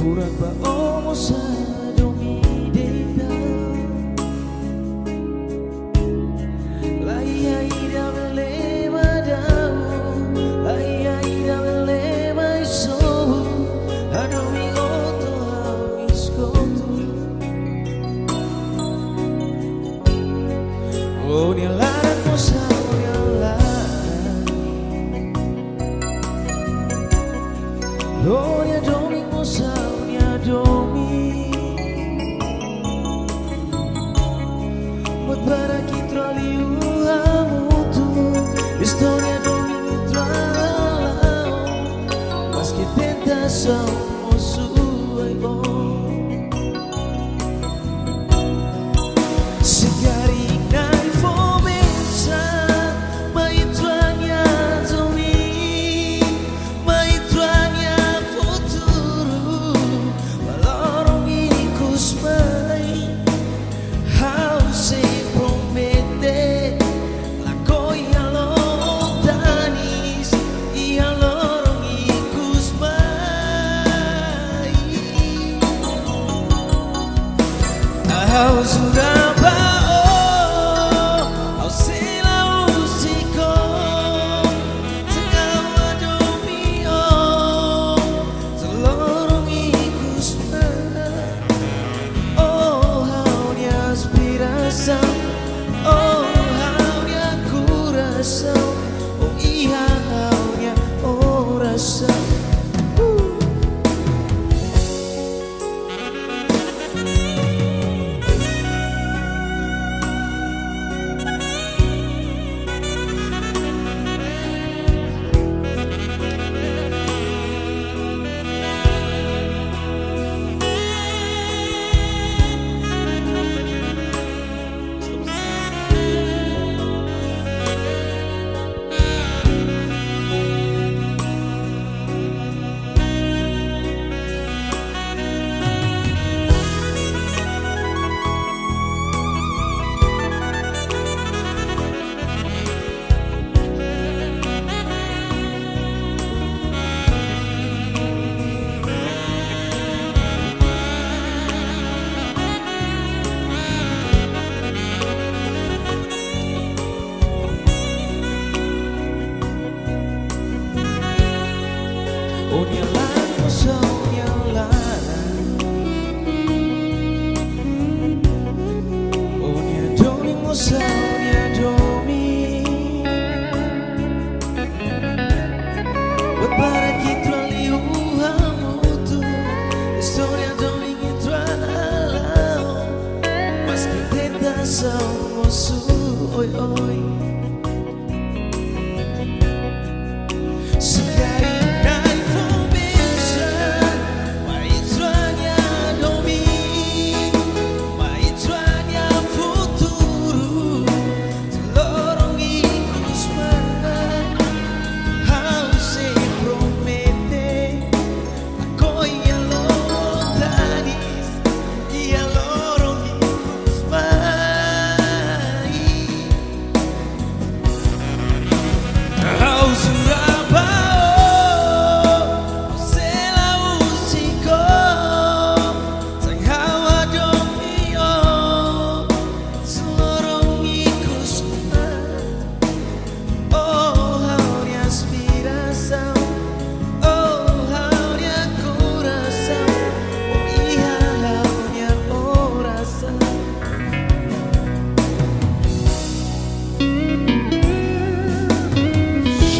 furat ba o sa dumidita Laiai da belema daw Laiai da belema iso Adomi oto au iskoto Oh nilaran mo sa Gloria Domingo Saunia Domi Buat para kita liuhamutu Historia Domingo Tralao Mas que tentação Mosuai bom Segaringan fomensa Maituanya Domi Maituanya Au Surabaya, au Sulawesi, tengah Wadomio, seluruh ikusma. Oh haunya aspiração, oh haunya coração, oh iya haunya oração. Oh nilaran mo sa nilaran Oh niadomi mo sa niadomi Buat para kita liuhamutu Historia Domingo Tralao Mas que tentação moço oi oi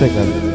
Chegando.